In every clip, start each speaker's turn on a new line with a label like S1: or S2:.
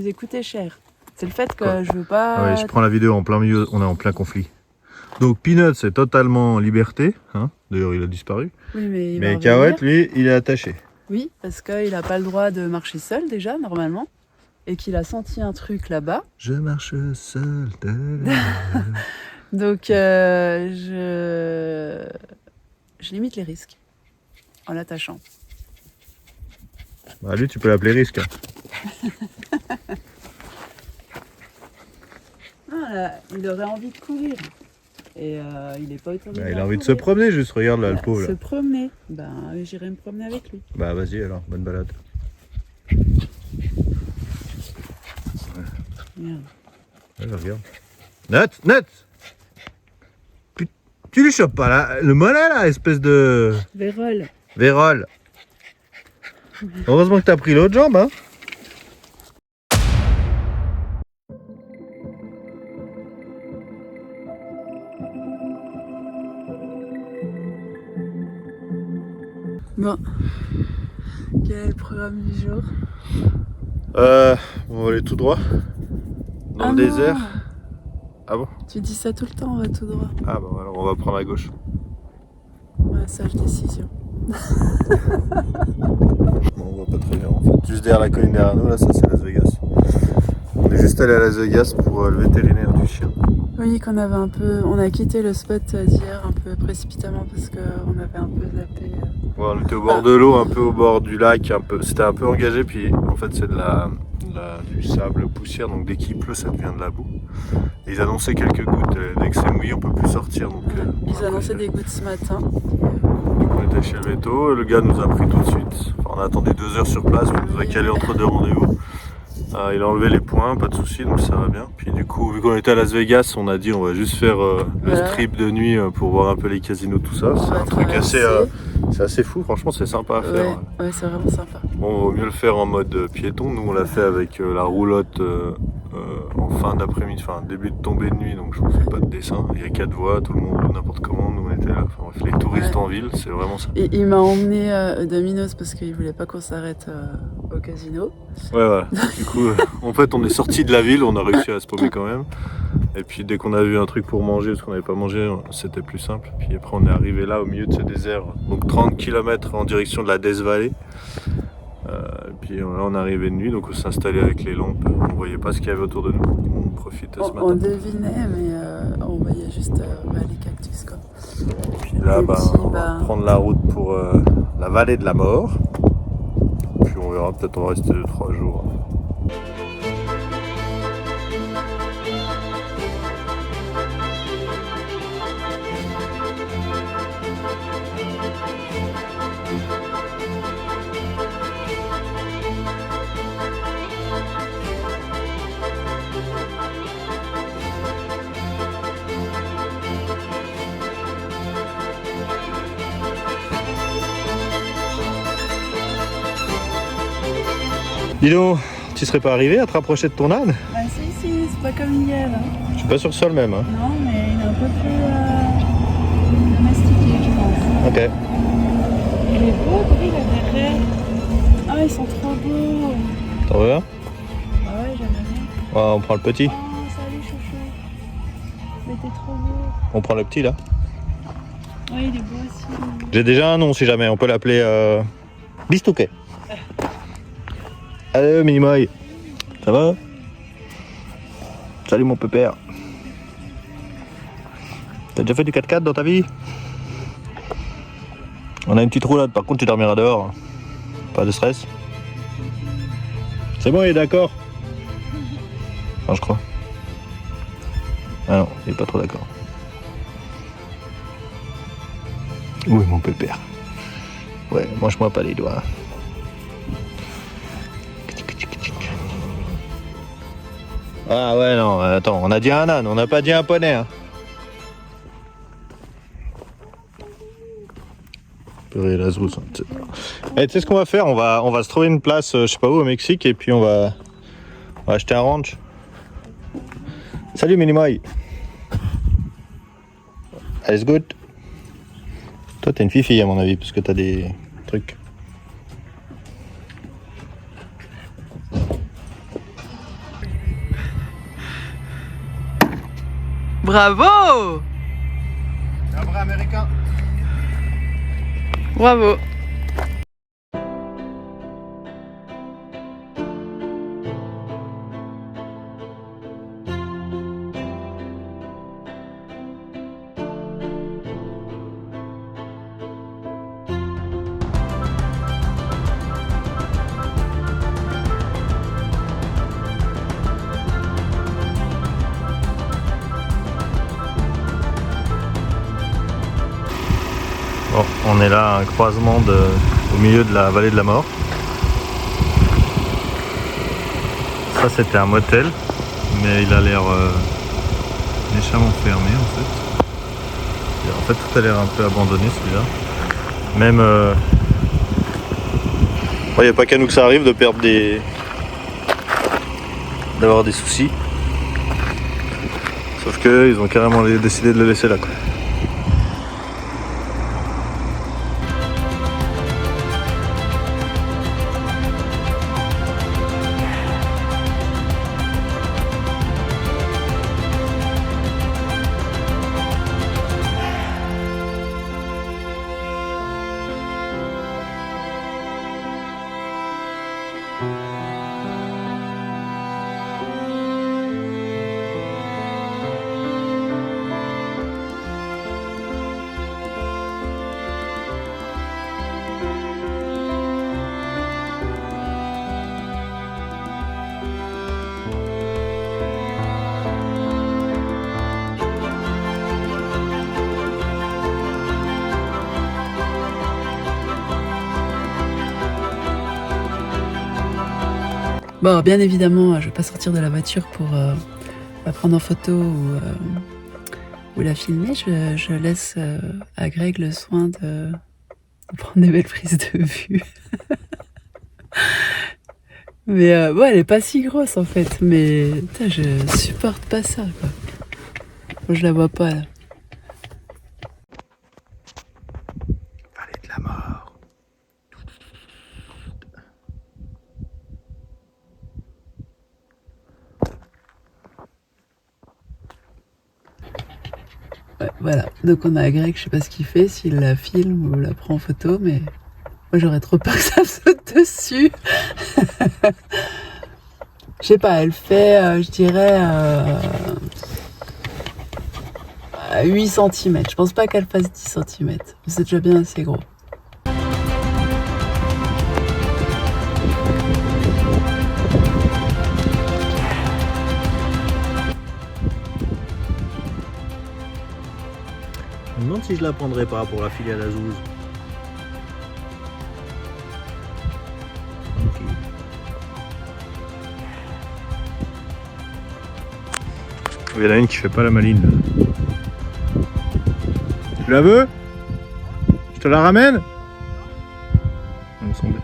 S1: Vous écoutez cher. C'est le fait que
S2: Quoi?
S1: je veux pas...
S2: Ah ouais, je prends la vidéo en plein milieu, on est en plein conflit. Donc Peanut c'est totalement en liberté, hein. D'ailleurs il a disparu.
S1: Oui, mais il va
S2: Mais
S1: revenir.
S2: Cahuète lui il est attaché.
S1: Oui, parce qu'il n'a pas le droit de marcher seul déjà, normalement. Et qu'il a senti un truc là-bas.
S2: Je marche seul.
S1: Donc je limite les risques en l'attachant.
S2: Bah lui tu peux l'appeler risque. Hein.
S1: Ah, là, il aurait envie de courir. Et il n'est pas autorisé.
S2: Bah, il a envie de se promener juste, regarde là le pauvre.
S1: Se
S2: Là.
S1: promener. Ben j'irai me promener avec lui.
S2: Bah vas-y alors, bonne balade.
S1: Merde.
S2: Ouais, regarde. Net. Tu lui chopes pas là, le mollet là, espèce de...
S1: Vérole.
S2: Vérole. Heureusement que t'as pris l'autre jambe, hein.
S1: Bon. Quel est le programme du jour?
S2: On va aller tout droit. Dans le
S1: non.
S2: désert. Ah bon?
S1: Tu dis ça tout le temps, on va tout droit.
S2: Ah bon, alors on va prendre à gauche.
S1: Ouais, sage décision.
S2: Bon, on voit pas très bien en fait. Juste derrière la colline derrière nous, là, ça c'est Las Vegas. On est juste allé à Las Vegas pour le vétérinaire du chien.
S1: Oui, qu'on avait un peu... On a quitté le spot d'hier un peu précipitamment parce qu'on avait un peu zappé.
S2: Ouais, on était au bord de l'eau, un peu au bord du lac, un peu. C'était un peu engagé, puis en fait c'est du sable poussière, donc dès qu'il pleut ça devient de la boue. Et ils annonçaient quelques gouttes, dès que c'est mouillé on peut plus sortir. Donc,
S1: Ils annonçaient des gouttes ce matin.
S2: Donc on était chez le veto, le gars nous a pris tout de suite. Enfin, on a attendu 2 heures sur place, il nous a calé entre 2 rendez-vous. Il a enlevé les points, pas de soucis, donc ça va bien. Puis du coup, vu qu'on était à Las Vegas, on a dit on va juste faire le strip de nuit pour voir un peu les casinos, tout ça. C'est un truc assez fou, franchement c'est sympa à faire.
S1: Ouais, c'est vraiment sympa.
S2: Bon, vaut mieux le faire en mode piéton. Nous on l'a fait avec la roulotte en fin d'après-midi, enfin début de tombée de nuit, donc je vous fais pas de dessin. Il y a 4 voies, tout le monde roule n'importe comment, nous on était là. Enfin bref, les touristes en ville, c'est vraiment ça.
S1: Et il m'a emmené à Domino's parce qu'il voulait pas qu'on s'arrête au casino.
S2: Ouais, voilà. Du coup, en fait, on est sorti de la ville, on a réussi à se paumer quand même. Et puis, dès qu'on a vu un truc pour manger, parce qu'on n'avait pas mangé, c'était plus simple. Puis après, on est arrivé là, au milieu de ce désert. Donc, 30 km en direction de la Death Valley. Et puis là, on est arrivé de nuit, donc on s'est installé avec les lampes. On voyait pas ce qu'il y avait autour de nous. On profitait ce matin.
S1: On devinait, mais on voyait juste les cactus, quoi.
S2: Et puis là, on va prendre la route pour la vallée de la mort. Puis on verra, peut-être on va rester 2-3 jours. Dis donc, tu serais pas arrivé à te rapprocher de ton âne?
S1: Ah si, c'est pas comme hier. Hein.
S2: Je suis pas sûr que ce soit le même. Hein.
S1: Non, mais il est un peu plus domestiqué, je pense.
S2: Ok.
S1: Il est beau, Brie, là derrière. Ah, ils sont trop beaux.
S2: T'en veux un?
S1: Ah ouais, j'aimerais bien.
S2: Ouais, on prend le petit.
S1: Oh, salut chouchou. Mais t'es trop beau.
S2: On prend le petit là.
S1: Ouais, il est beau aussi.
S2: J'ai déjà un nom si jamais, on peut l'appeler Bistouquet. Allez, Minimoy. Ça va? Salut mon pépère. T'as déjà fait du 4x4 dans ta vie? On a une petite roulade, par contre tu dormiras dehors. Pas de stress. C'est bon, il est d'accord? Enfin, je crois. Ah non, il est pas trop d'accord. Oui, mon pépère. Ouais, mange-moi pas les doigts. Ah ouais, non, attends, on a dit un âne, on n'a pas dit un poney. Hein. Purée, la zrousse. Et tu sais ce qu'on va faire, on va se trouver une place, je sais pas où, au Mexique, et puis on va acheter un ranch. Salut Minimoy. Allez, good. Toi, t'es une fille à mon avis, parce que t'as des trucs.
S1: Bravo!
S2: Un vrai américain.
S1: Bravo!
S2: Bon, on est là à un croisement au milieu de la vallée de la mort. Ça c'était un motel, mais il a l'air méchamment fermé en fait. En fait tout a l'air un peu abandonné celui-là. Même... il n'y a pas qu'à nous que ça arrive de perdre d'avoir des soucis. Sauf que ils ont carrément décidé de le laisser là quoi.
S1: Bon, bien évidemment, je vais pas sortir de la voiture pour la prendre en photo ou la filmer. Je laisse à Greg le soin de prendre des belles prises de vue. Mais bon, elle est pas si grosse en fait. Mais putain, je supporte pas ça quoi. Bon, je la vois pas là.
S2: Vallée de la mort.
S1: Ouais, voilà, donc on a Greg, je sais pas ce qu'il fait, s'il la filme ou la prend en photo, mais moi j'aurais trop peur que ça me saute dessus. Je sais pas, elle fait, je dirais, 8 cm. Je pense pas qu'elle fasse 10 cm, mais c'est déjà bien assez gros.
S2: Je me demande si je la prendrais pas pour la filer à la zouze. Ok. Il y en a une qui fait pas la maline là. Tu la veux? Je te la ramène? Il me semblait.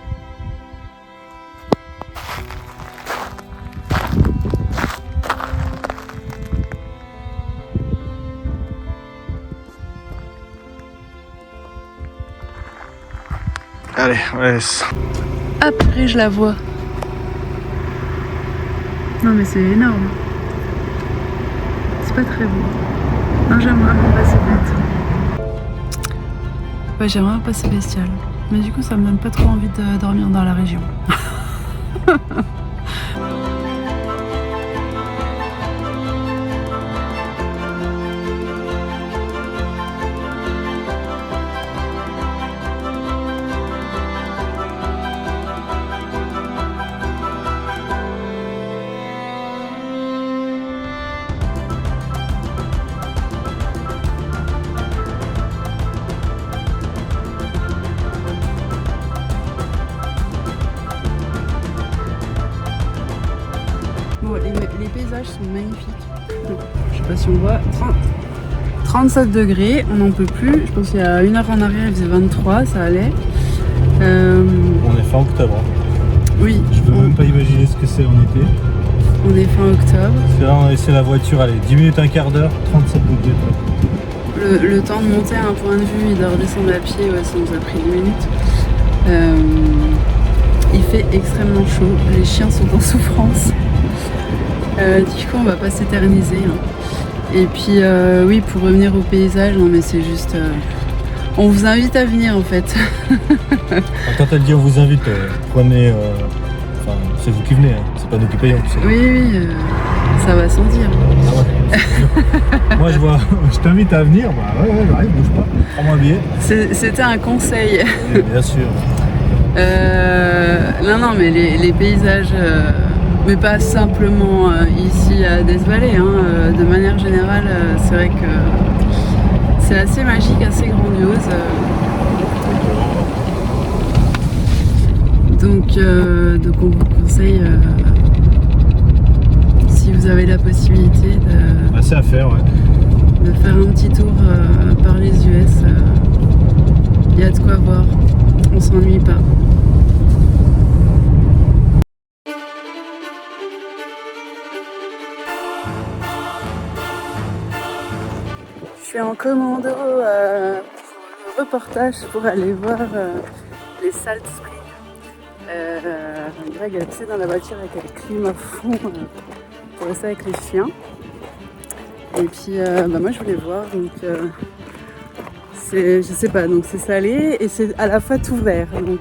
S2: Allez, on la laisse.
S1: Après, je la vois. Non, mais c'est énorme. C'est pas très beau. Non, j'aimerais bien passer bête. Ouais, j'aimerais bien passer bestial. Mais du coup, ça me donne pas trop envie de dormir dans la région. Bon, les paysages sont magnifiques. Je sais pas si on voit. 37 degrés, on n'en peut plus. Je pense qu'il y a une heure en arrière, il faisait 23, ça allait.
S2: On est fin octobre.
S1: Oui.
S2: Je peux même pas imaginer ce que c'est en été.
S1: On est fin octobre.
S2: Parce que là, on a laissé la voiture, allez, 10 minutes, un quart d'heure, 37 degrés.
S1: Le temps de monter à un point de vue et de redescendre à pied, ouais, ça nous a pris 10 minutes. Il fait extrêmement chaud, les chiens sont en souffrance. Du coup, on va pas s'éterniser. Hein. Et puis oui, pour revenir au paysage, non mais c'est juste... on vous invite à venir en fait.
S3: Quand elle dit on vous invite, prenez... Enfin, c'est vous qui venez, hein. C'est pas nous qui payons.
S1: Oui, oui, ça va sans dire.
S3: Ah ouais. Moi je t'invite à venir, bah ouais, j'arrive, bouge pas, prends-moi un billet.
S1: C'était un conseil.
S3: Oui, bien sûr.
S1: Non, mais les paysages, mais pas simplement ici à Death Valley, hein, de manière générale, c'est vrai que c'est assez magique, assez grandiose. Donc on vous conseille, si vous avez la possibilité,
S3: Assez à faire, ouais.
S1: de faire un petit tour par les US. Il y a de quoi voir, on s'ennuie pas. Je suis en commando pour le reportage pour aller voir les Salt Springs. Greg est resté dans la voiture avec le clim à fond pour rester avec les chiens. Et puis moi je voulais voir, donc je sais pas, donc c'est salé et c'est à la fois tout vert, donc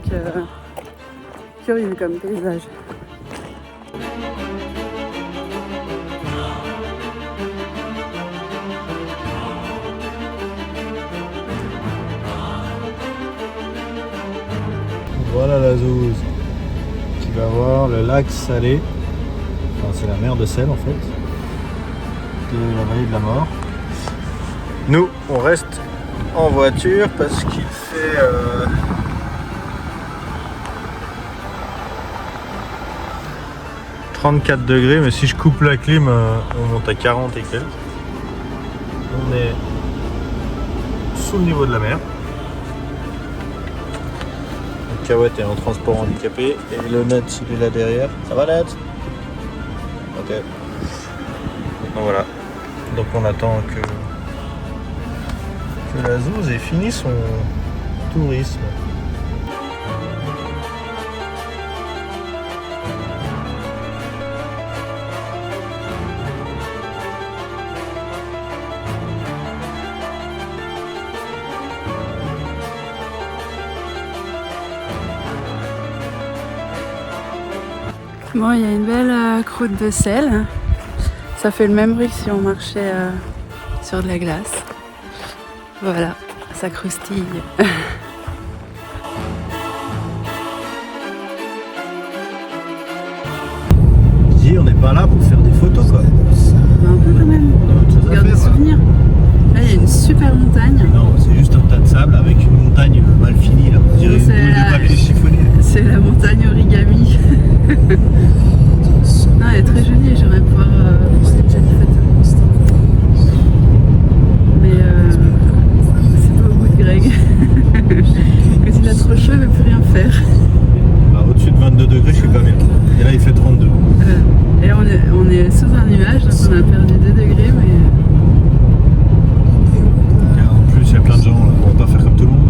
S1: curieux comme paysage.
S3: Voilà la zouze qui va voir le lac Salé. Enfin, c'est la mer de sel en fait, de la vallée de la mort. Nous, on reste en voiture parce qu'il fait 34 degrés, mais si je coupe la clim, on monte à 40 et quelques. On est sous le niveau de la mer. Cahouette est en transport handicapé et le Nat il est là derrière. Ça va Nat? Ok. Donc voilà. Donc on attend que la zouze ait fini son tourisme.
S1: Bon, il y a une belle croûte de sel. Ça fait le même bruit que si on marchait sur de la glace. Voilà, ça croustille.
S3: On n'est pas là pour faire des photos quoi.
S1: Un peu quand même. Regarde des souvenirs. Là, il y a une super montagne.
S3: Non, c'est juste un tas de sable avec une montagne mal finie là. On dirait une boule de papier chiffonnier.
S1: C'est la montagne origami. Non, elle est très jolie. J'aimerais pouvoir prendre une jolie photo. Mais c'est pas au goût de Greg. Quand il a trop chaud, il ne peut plus rien faire.
S3: Bah, au-dessus de 22 degrés, je suis pas bien. Et là, il fait 32.
S1: Et là, on est sous un nuage, donc on a perdu 2 degrés, mais...
S3: En plus, il y a plein de gens, on va pas faire comme tout le monde.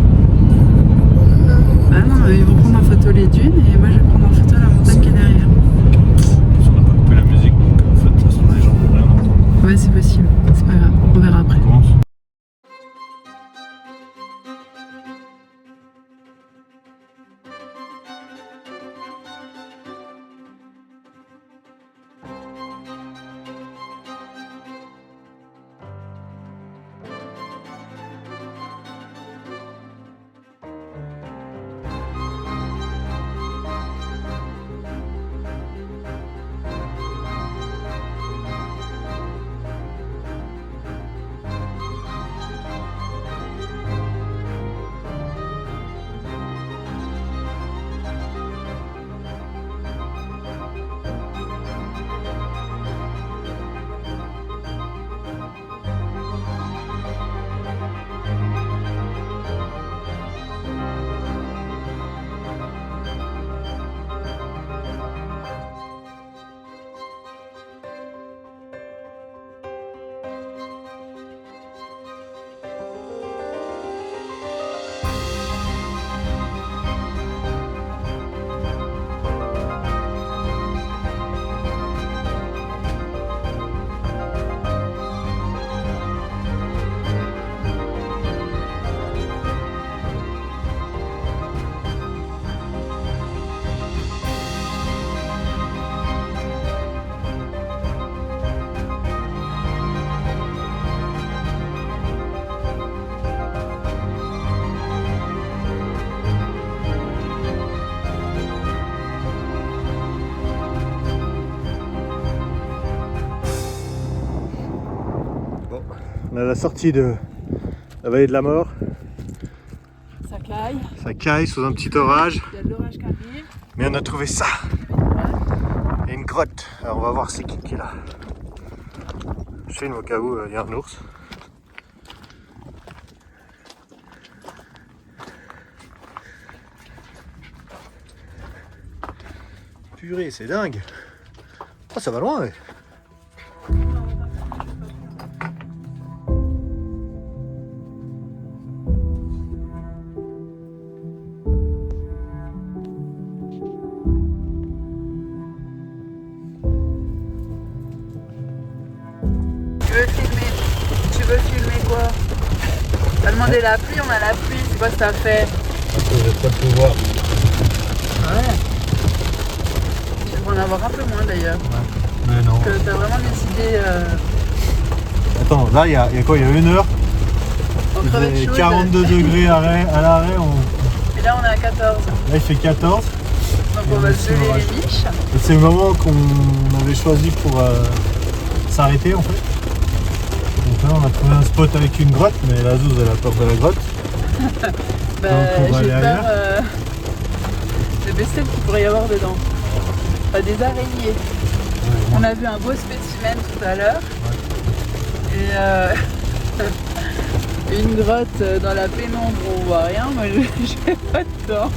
S1: Ah non, ils vont prendre en photo les dunes, et moi je vais prendre en photo la montagne qui est derrière.
S3: On n'a pas coupé la musique, donc en fait, de toute façon, les gens vont rien entendre.
S1: Ouais, c'est possible, c'est pas grave, on verra après.
S3: On commence. On est à la sortie de la vallée de la mort.
S1: Ça caille,
S3: Ça caille sous un petit orage.
S1: il y a de l'orage qui arrive.
S3: Mais on a trouvé ça. Il y a une grotte. Alors on va voir c'est qui est là. Je filme au cas où il y a un ours. Purée, c'est dingue. Oh, ça va loin, ouais.
S1: Tu veux filmer quoi? T'as demandé la pluie, on a la pluie, c'est quoi que ça fait?
S3: J'ai pas de pouvoir.
S1: Ouais. J'aimerais en avoir un peu moins d'ailleurs.
S3: Mais non.
S1: Parce que t'as vraiment décidé
S3: Attends, là il y a quoi? Il y a 1 heure.
S1: en
S3: Il
S1: crevette
S3: faisait
S1: chaude.
S3: 42 degrés à l'arrêt.
S1: Et là on est à 14.
S3: Là il fait 14.
S1: Donc on va se geler les biches.
S3: Et c'est le moment qu'on avait choisi pour s'arrêter en fait. Donc là on a trouvé un spot avec une grotte, mais la Zouz elle a peur de la grotte.
S1: Bah,
S3: Donc, on va
S1: j'ai
S3: aller
S1: peur
S3: ailleurs.
S1: des bestioles qu'il pourrait y avoir dedans. Enfin, des araignées.
S3: Ouais,
S1: On a vu un beau spécimen tout à l'heure. Et une grotte dans la pénombre où on voit rien. Moi je vais pas dedans.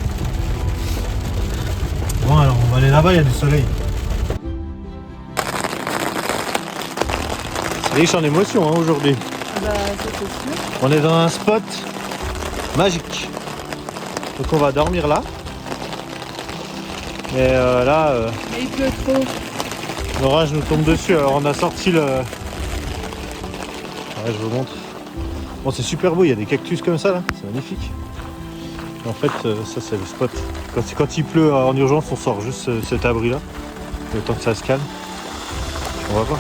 S3: Bon alors on va aller là-bas, il y a du soleil. C'est riche en émotions hein, aujourd'hui.
S1: Bah ça c'est sûr.
S3: On est dans un spot magique. Donc on va dormir là. Et là,
S1: Mais il pleut trop.
S3: l'orage nous tombe dessus. Alors on a sorti le... Ouais, je vous montre. Bon c'est super beau, il y a des cactus comme ça là. C'est magnifique. En fait, ça c'est le spot. Quand il pleut en urgence, on sort juste cet abri là. Le temps que ça se calme. On va voir.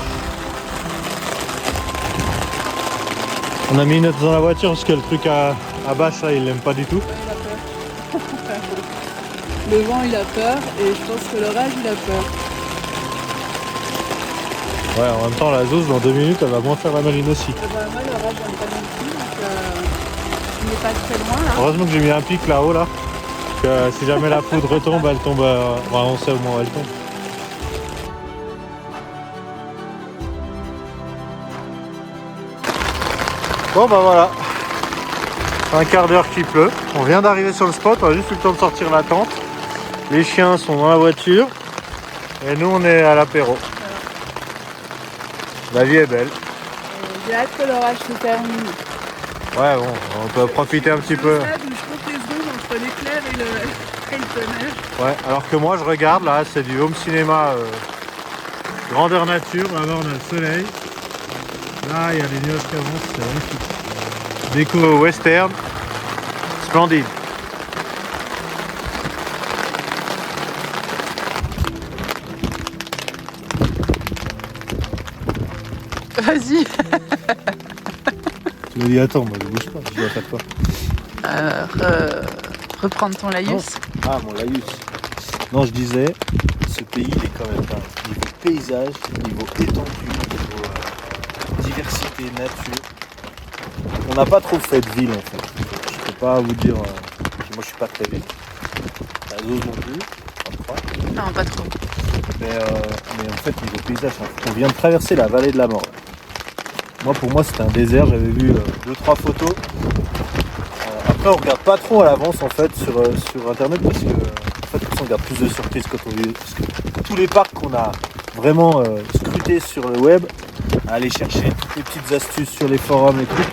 S3: On a mis une note dans la voiture parce que le truc à bâche là, il l'aime pas du tout.
S1: Il a peur. Le vent il a peur et je pense que l'orage il a peur.
S3: Ouais, en même temps, la Zouz, dans 2 minutes, elle va moins faire la maline aussi.
S1: Bah, moi l'orage j'aime pas non plus donc il n'est pas très loin là.
S3: Heureusement que j'ai mis un pic là-haut là. Que si jamais la foudre retombe, elle tombe. On sait au moins où elle tombe. Bon bah voilà. Un quart d'heure qu'il pleut. On vient d'arriver sur le spot, on a juste eu le temps de sortir la tente. Les chiens sont dans la voiture. Et nous on est à l'apéro. La vie est belle.
S1: J'ai hâte que l'orage se termine.
S3: Ouais bon, on peut profiter un petit peu.
S1: C'est ça où je compte les secondes entre l'éclair et le tonnerre.
S3: Ouais, alors que moi je regarde là, c'est du home cinéma grandeur nature, là-bas on a le soleil. Là il y a des nuages qui avancent, c'est magnifique. Déco western, splendide.
S1: Vas-y.
S3: Tu me dis attends, moi je bouge pas, je dois faire quoi?
S1: Reprendre ton laïus.
S3: Ah mon laïus. Non je disais, ce pays il est quand même un niveau paysage, niveau étendue, niveau diversité, nature. On n'a pas trop fait de ville en fait. Je peux pas vous dire, moi je suis pas très ville. La Zouz non plus, je crois.
S1: Non, pas trop.
S3: Mais en fait niveau paysage, on vient de traverser la vallée de la mort. Moi pour moi c'était un désert, j'avais vu 2-3 photos. Après on regarde pas trop à l'avance en fait sur internet parce que en fait on garde plus de surprises quand on vit. Parce que tous les parcs qu'on a vraiment scrutés sur le web, à aller chercher toutes les petites astuces sur les forums et tout,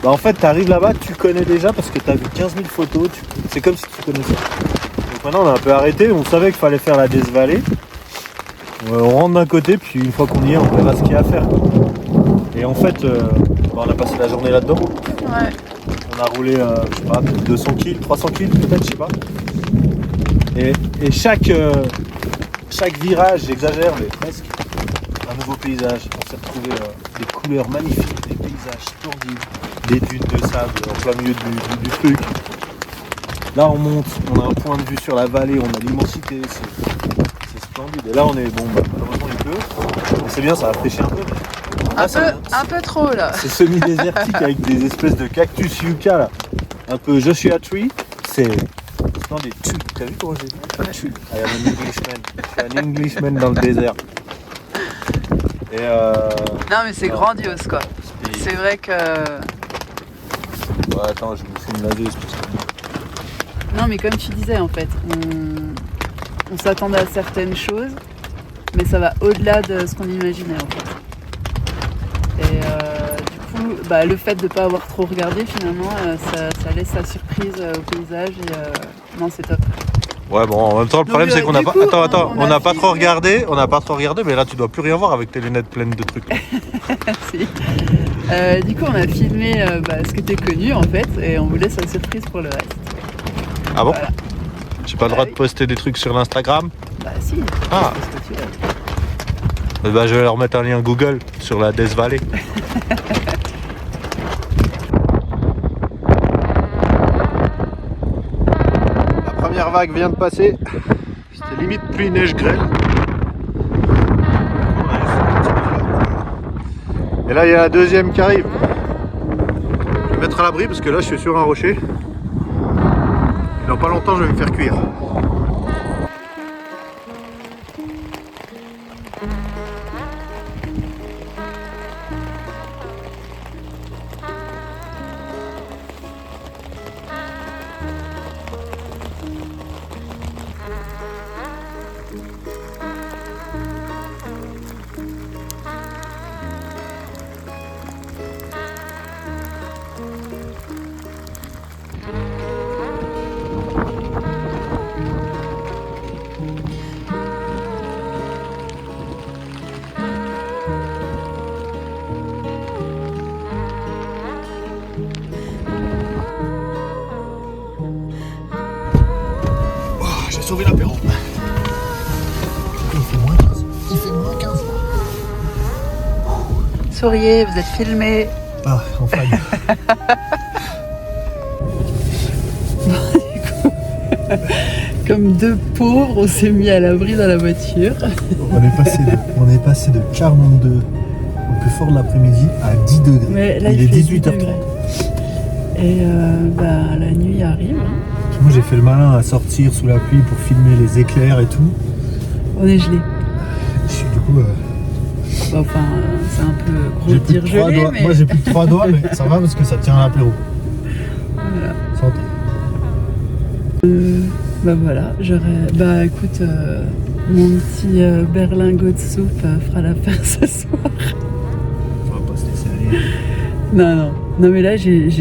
S3: bah en fait tu arrives là-bas, tu connais déjà parce que tu as vu 15 000 photos, c'est comme si tu connaissais. Donc maintenant on a un peu arrêté, on savait qu'il fallait faire la Death Valley. On rentre d'un côté, puis une fois qu'on y est, on verra ce qu'il y a à faire. Et en fait, on a passé la journée là-dedans.
S1: Ouais.
S3: On a roulé, je sais pas, 200 kills, 300 kills peut-être, je sais pas. Et chaque virage, j'exagère, mais presque, un nouveau paysage. On s'est retrouvé des couleurs magnifiques, des paysages splendides, des dunes de sable en plein milieu du truc. Là on monte, on a un point de vue sur la vallée, on a l'immensité, c'est splendide. Et là on est, bon bah, malheureusement il pleut, mais c'est bien, ça rafraîchit un peu.
S1: Un peu trop là.
S3: C'est semi-désertique avec des espèces de cactus yucca là. Un peu Joshua Tree. C'est splendide. T'as vu comment j'ai dit? I am an Englishman. Je suis un Englishman dans le désert. Et
S1: Non mais c'est grandiose quoi. C'est vrai que...
S3: Ouais, attends, je me fais une naseuse.
S1: Non mais comme tu disais en fait, on s'attendait à certaines choses, mais ça va au-delà de ce qu'on imaginait en fait. Et du coup, le fait de ne pas avoir trop regardé finalement, ça laisse la surprise au paysage et non c'est top.
S2: Ouais bon, en même temps le problème c'est qu'on n'a pas... Attends, on n'a pas trop regardé, mais là tu dois plus rien voir avec tes lunettes pleines de trucs.
S1: Si. Du coup on a filmé ce qui était connu en fait et on vous laisse la surprise pour le reste.
S2: Ah bon?
S1: Voilà.
S2: J'ai pas le droit de poster des trucs sur l'Instagram?
S1: Bah si,
S2: Ah.
S1: c'est ce que tu veux.
S2: Je vais leur mettre un lien Google sur la Death Valley. La première vague vient de passer. C'était limite pluie, neige, grêle. Et là il y a la deuxième qui arrive. Je vais me mettre à l'abri parce que là je suis sur un rocher. Dans pas longtemps je vais me faire cuire. J'ai sauvé l'apéro. Il fait moins 15. Il fait moins 15.
S1: Souriez, vous êtes filmés.
S3: Ah, enfin.
S1: Comme deux pauvres, on s'est mis à l'abri dans la voiture.
S3: On est passé de 42 au plus fort de l'après-midi à 10 degrés.
S1: Mais là,
S3: il est
S1: fait
S3: 18h30.
S1: Et la nuit arrive.
S3: Moi j'ai fait le malin à sortir sous la pluie pour filmer les éclairs et tout.
S1: On est gelé.
S3: Du coup,
S1: c'est un peu gros
S3: j'ai
S1: de
S3: plus
S1: dire
S3: de 3
S1: gelé,
S3: doigts.
S1: mais...
S3: Moi j'ai plus de 3 doigts, mais ça va parce que ça tient à l'apéro.
S1: Voilà.
S3: Santé.
S1: Voilà, écoute, mon petit berlingot de soupe fera l'affaire ce soir.
S3: On va pas se laisser aller.
S1: Non, mais là j'ai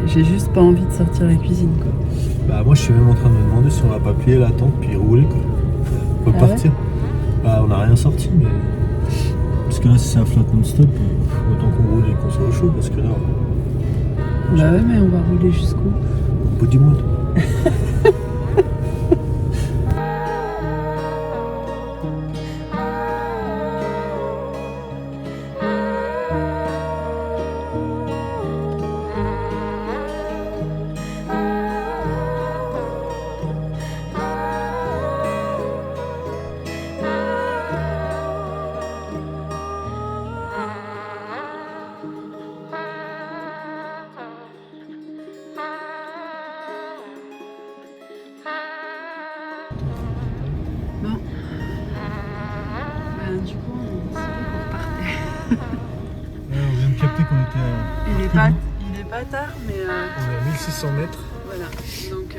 S1: juste pas envie de sortir la cuisine quoi.
S3: Bah moi je suis même en train de me demander si on va pas plier la tente puis rouler quoi. On peut partir. On n'a rien sorti mais... Parce que là si c'est un flotte non-stop, autant qu'on roule et qu'on soit au chaud parce que là...
S1: Bah ouais mais on va rouler jusqu'où?
S3: Au bout du monde.
S1: Bon. Du coup on a décidé qu'on repartait.
S3: On vient de capter qu'on était
S1: Il est pas tard mais...
S3: On est à 1600 mètres.
S1: Voilà, donc...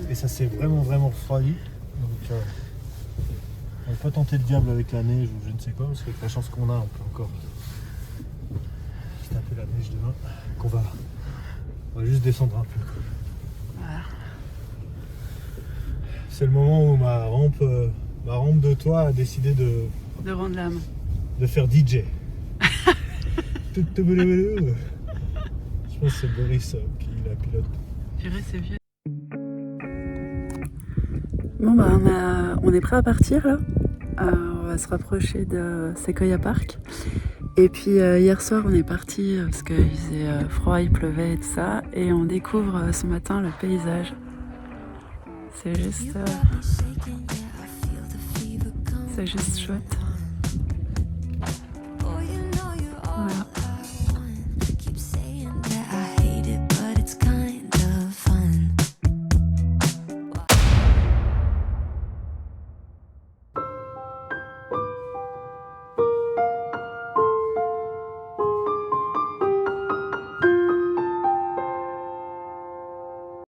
S3: Et ça s'est vraiment refroidi. Donc on va pas tenter le diable avec la neige ou je ne sais quoi, parce qu'avec la chance qu'on a, on peut encore taper la neige demain. Donc on va juste descendre un peu. Quoi.
S1: Voilà.
S3: C'est le moment où ma rampe de toit a décidé
S1: De rendre l'âme.
S3: de faire DJ. Je pense que c'est Boris qui la pilote.
S1: Purée, c'est vieux. Bon on est prêt à partir là. On va se rapprocher de Sequoia Park. Et puis hier soir on est parti parce qu'il faisait froid, il pleuvait et tout ça. Et on découvre ce matin le paysage. C'est juste chouette.